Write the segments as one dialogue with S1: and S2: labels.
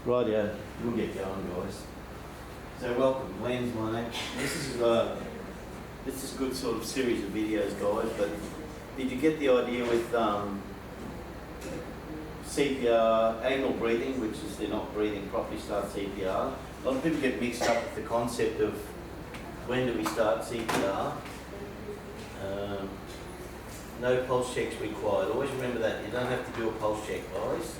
S1: Rightio, we'll get going, guys. So welcome, Len's my name. This is a good sort of series of videos, guys. But did you get the idea with CPR, anal breathing, which is they're not breathing properly, start CPR. A lot of people get mixed up with the concept of when do we start CPR. No pulse checks required. Always remember that. You don't have to do a pulse check, guys.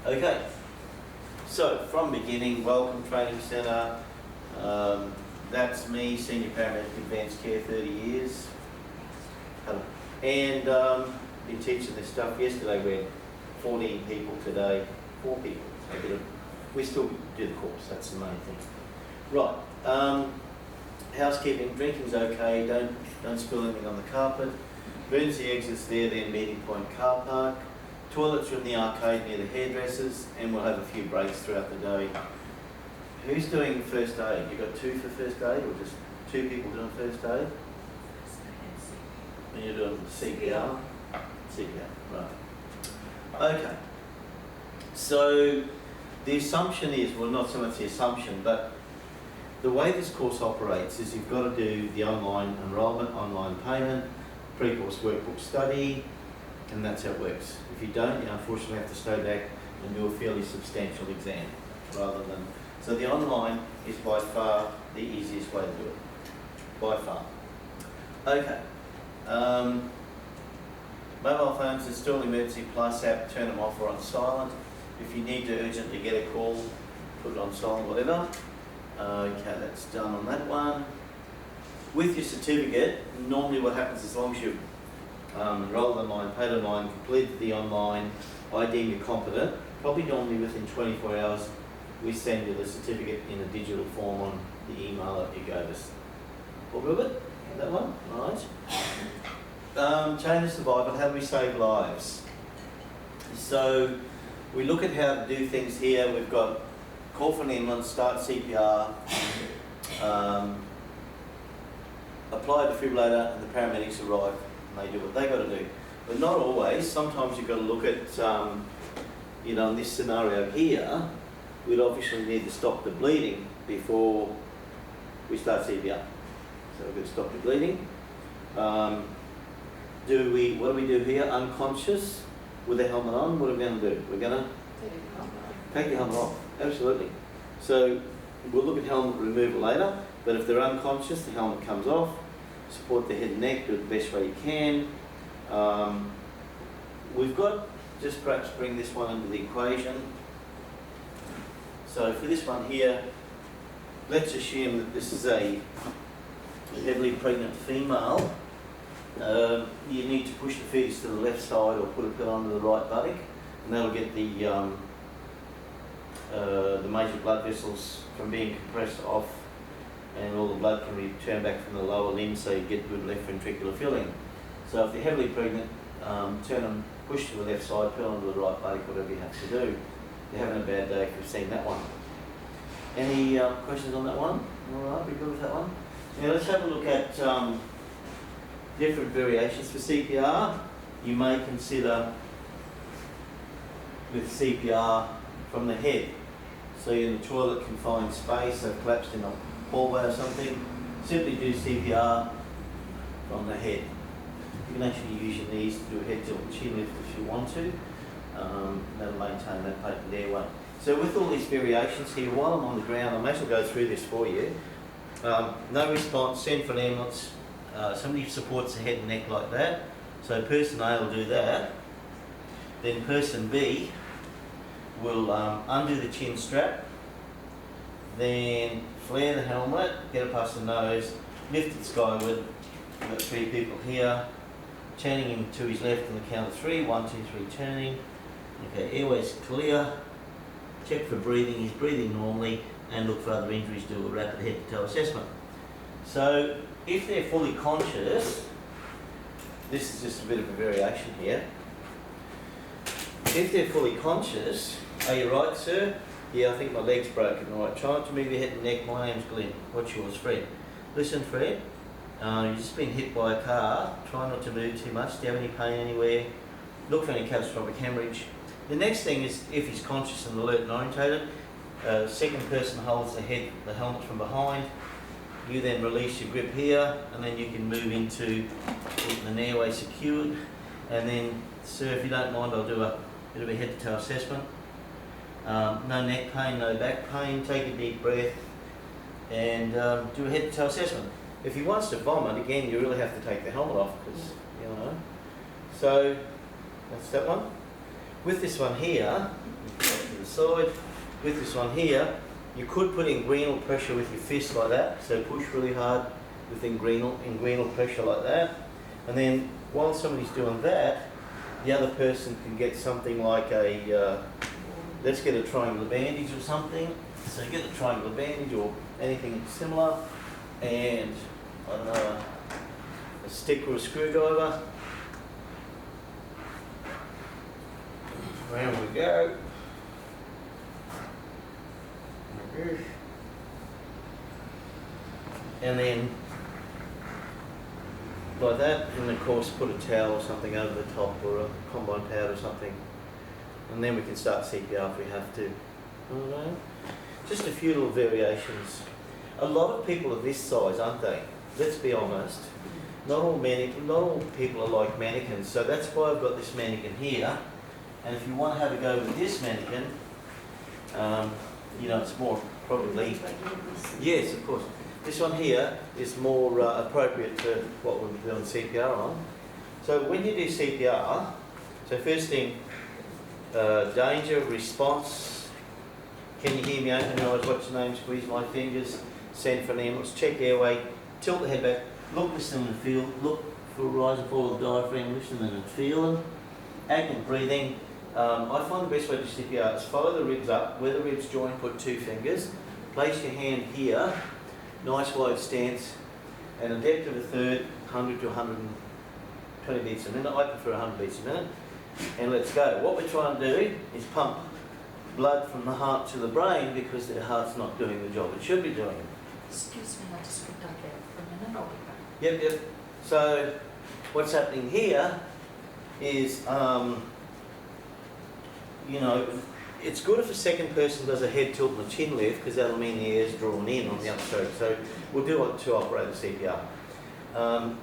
S1: Okay. So, from beginning, welcome Training Centre. That's me, Senior Paramedic Advanced Care, 30 years. Hello. And been teaching this stuff. Yesterday we had 14 people, today 4 people. We still do the course, that's the main thing. Right, housekeeping, drinking's okay, don't spill anything on the carpet. Emergency exits there, then meeting point car park. Toilets are in the arcade near the hairdressers, and we'll have a few breaks throughout the day. Who's doing first aid? You got 2 for first aid, or just 2 people doing first aid? And you're doing CPR? CPR, right. Okay. So the assumption is, well, not so much the assumption, but the way this course operates is you've got to do the online enrolment, online payment, pre-course workbook study, and that's how it works. If you don't, you unfortunately have to stay back and do a fairly substantial exam rather than... So the online is by far the easiest way to do it, by far. Okay. Mobile phones, install Emergency Plus app, turn them off or on silent. If you need to urgently get a call, put it on silent, whatever. Okay, that's done on that one. With your certificate, normally what happens, as long as you've enrolled online, paid online, completed the online, I deem you competent, probably normally within 24 hours, we send you the certificate in a digital form on the email that you gave us. All good with it? That one? Right. Chain of survival, how do we save lives? So we look at how to do things here. We've got call for an ambulance, start CPR, apply a defibrillator, and the paramedics arrive and they do what they got to do. But not always. Sometimes you've got to look at, in this scenario here, we'd obviously need to stop the bleeding before we start CPR. So we're going to stop the bleeding. What do we do here? Unconscious with the helmet on, what are we going to do? We're going to take the helmet off. Absolutely. So we'll look at helmet removal later, but if they're unconscious, the helmet comes off. Support the head and neck, do it the best way you can. We've got, just perhaps bring this one into the equation. So for this one here, let's assume that this is a heavily pregnant female. You need to push the fetus to the left side or put a pill under the right buttock, and that'll get the major blood vessels from being compressed off, and all the blood can be turned back from the lower limb, so you get good left ventricular filling. So if they're heavily pregnant, turn them, push to the left side, pill under the right buttock, whatever you have to do. You're having a bad day if you've seen that one. Any questions on that one? All right, we good with that one? Now let's have a look at different variations for CPR. You may consider with CPR from the head. So you're in the toilet, confined space, or collapsed in a hallway or something, simply do CPR from the head. You can actually use your knees to do a head tilt and chin lift if you want to. That'll maintain that patent airway. So with all these variations here, while I'm on the ground, I may as well go through this for you. No response, send for an ambulance. Somebody supports the head and neck like that. So person A will do that. Then person B will undo the chin strap. Then flare the helmet, get it past the nose, lift it skyward. We've got 3 people here. Turning him to his left on the count of 3. 1, 2, 3, turning. Okay, airway's clear. Check for breathing. He's breathing normally. And look for other injuries. Do a rapid head-to-toe assessment. So if they're fully conscious, this is just a bit of a variation here. If they're fully conscious, are you right, sir? Yeah, I think my leg's broken. All right, try not to move your head and neck. My name's Glenn. What's yours, Fred? Listen, Fred, you've just been hit by a car. Try not to move too much. Do you have any pain anywhere? Look for any catastrophic hemorrhage. The next thing is if he's conscious and alert and orientated, second person holds the helmet from behind. You then release your grip here, and then you can move into getting the airway secured. And then, sir, if you don't mind, I'll do a bit of a head to toe assessment. No neck pain, no back pain. Take a deep breath and do a head to toe assessment. If he wants to vomit, again, you really have to take the helmet off because, you know. So, that's that one. With this one here, you put that to the side. With this one here, you could put inguinal pressure with your fist like that. So push really hard with inguinal pressure like that. And then while somebody's doing that, the other person can get something like let's get a triangular bandage or something. So get a triangular bandage or anything similar. And, I don't know, a stick or a screwdriver. Around we go. And then, like that, and of course put a towel or something over the top or a combine pad or something. And then we can start CPR if we have to. Alright. Just a few little variations. A lot of people are this size, aren't they? Let's be honest. Not all people are like mannequins, so that's why I've got this mannequin here. And if you want to have a go with this mannequin, you know, it's more probably... Yes, of course. This one here is more appropriate to what we're doing CPR on. So when you do CPR, so first thing, danger, response. Can you hear me? Open your eyes, watch your name, squeeze my fingers, send for an ambulance, check airway, tilt the head back, look, listen and feel, look for rise and fall of diaphragm, listen and feel them, active breathing. I find the best way to CPR is follow the ribs up, where the ribs join, put 2 fingers, place your hand here, nice wide stance, and a depth of a third, 100 to 120 beats a minute. I prefer 100 beats a minute. And let's go. What we're trying to do is pump blood from the heart to the brain because their heart's not doing the job it should be doing.
S2: Excuse me, I just got there for a minute. I'll be back.
S1: Yep. So what's happening here is, you know, it's good if a second person does a head tilt and a chin lift because that'll mean the air's drawn in on the upstroke. So we'll do it to operate the CPR.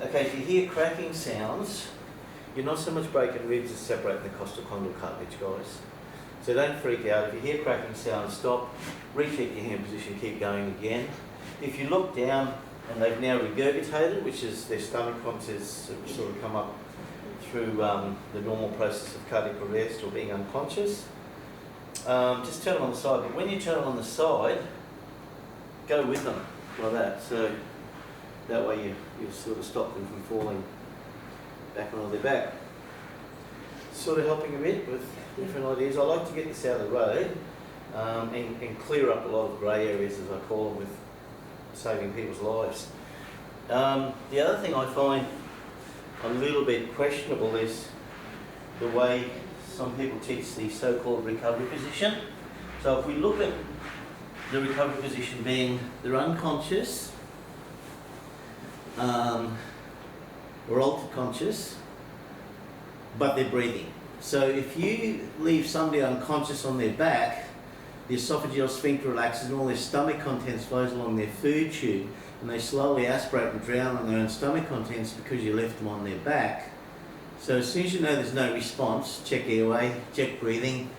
S1: Okay, if you hear cracking sounds, you're not so much breaking ribs as separating the costocondyle cartilage, guys. So don't freak out. If you hear cracking sounds, stop, recheck your hand position, keep going again. If you look down and they've now regurgitated, which is their stomach contents sort of come up through the normal process of cardiac arrest or being unconscious, just turn them on the side. But when you turn them on the side, go with them like that. So that way you sort of stop them from falling back onto their back. Sort of helping a bit with different ideas. I like to get this out of the road and clear up a lot of grey areas, as I call them, with saving people's lives. The other thing I find a little bit questionable is the way some people teach the so-called recovery position. So if we look at the recovery position being they're unconscious or altered conscious, but they're breathing. So if you leave somebody unconscious on their back, the esophageal sphincter relaxes and all their stomach contents flows along their food tube and they slowly aspirate and drown on their own stomach contents because you left them on their back. So as soon as you know there's no response, check airway, check breathing,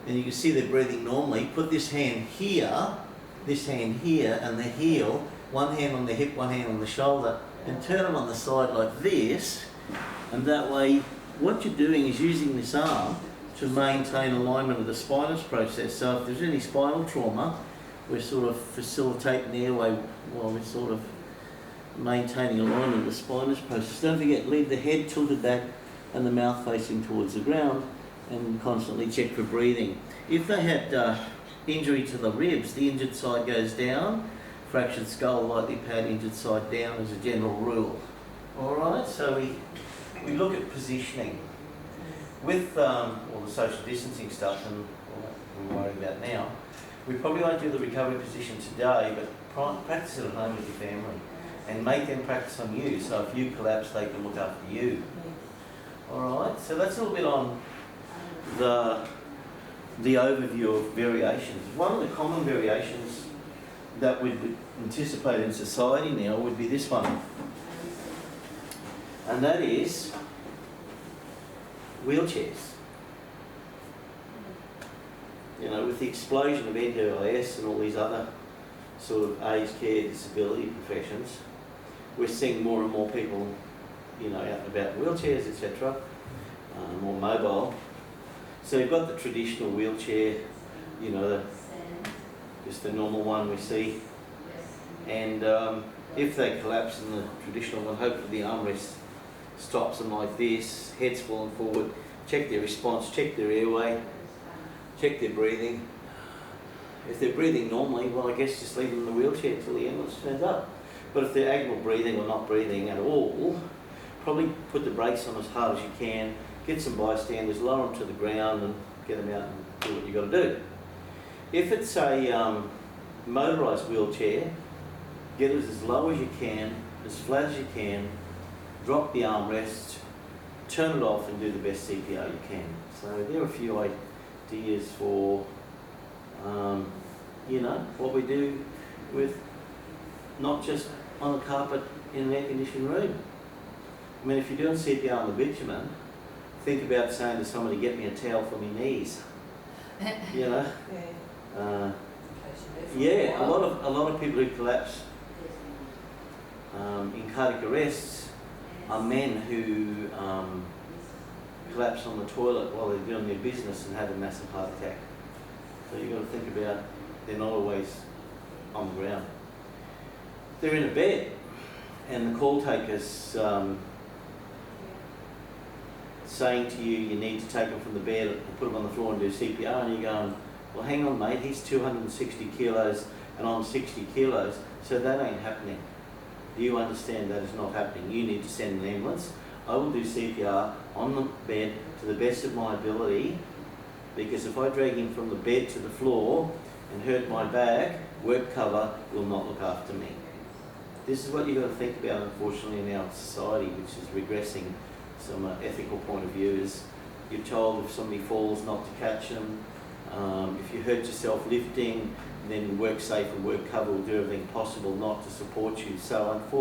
S1: and you can see they're breathing normally. Put this hand here, and the heel, one hand on the hip, one hand on the shoulder, and turn them on the side like this, and that way what you're doing is using this arm to maintain alignment of the spinous process. So if there's any spinal trauma, we're sort of facilitating the airway while we're sort of maintaining alignment of the spinous process. Don't forget, leave the head tilted back and the mouth facing towards the ground and constantly check for breathing. If they had injury to the ribs, the injured side goes down, fractured skull, lightly pad, injured side down as a general rule. Alright, so we look at positioning. With all the social distancing stuff and all that we're worried about now, we probably won't do the recovery position today, but practice it at home with your family and make them practice on you, so if you collapse they can look after you. Alright, so that's a little bit on the the overview of variations. One of the common variations that we would anticipate in society now would be this one. And that is wheelchairs. You know, with the explosion of NDIS and all these other sort of aged care disability professions, we're seeing more and more people, you know, out and about in wheelchairs, etc., more mobile. So you've got the traditional wheelchair, you know, just the normal one we see, and if they collapse in the traditional one, hopefully the armrest stops them like this, heads falling forward, check their response, check their airway, check their breathing. If they're breathing normally, well, I guess just leave them in the wheelchair till the ambulance turns up. But if they're abnormal breathing or not breathing at all, probably put the brakes on as hard as you can, get some bystanders, lower them to the ground and get them out and do what you've got to do. If it's a motorised wheelchair, get it as low as you can, as flat as you can, drop the armrest, turn it off and do the best CPR you can. So there are a few ideas for, you know, what we do with not just on the carpet in an air-conditioned room. I mean, if you're doing CPR on the bitumen, think about saying to somebody, get me a towel for my knees. You know? Yeah. A lot of people who collapse in cardiac arrests are men who collapse on the toilet while they're doing their business and have a massive heart attack. So you've got to think about they're not always on the ground. They're in a bed and the call taker's saying to you, you need to take them from the bed and put them on the floor and do CPR, and you're going, well, hang on, mate, he's 260 kilos and I'm 60 kilos, so that ain't happening. Do you understand that is not happening? You need to send an ambulance. I will do CPR on the bed to the best of my ability, because if I drag him from the bed to the floor and hurt my back, work cover will not look after me. This is what you've got to think about, unfortunately, in our society, which is regressing from an ethical point of view. Is you're told if somebody falls not to catch them. If you hurt yourself lifting, then work safe and work cover will do everything possible not to support you. So unfortunately,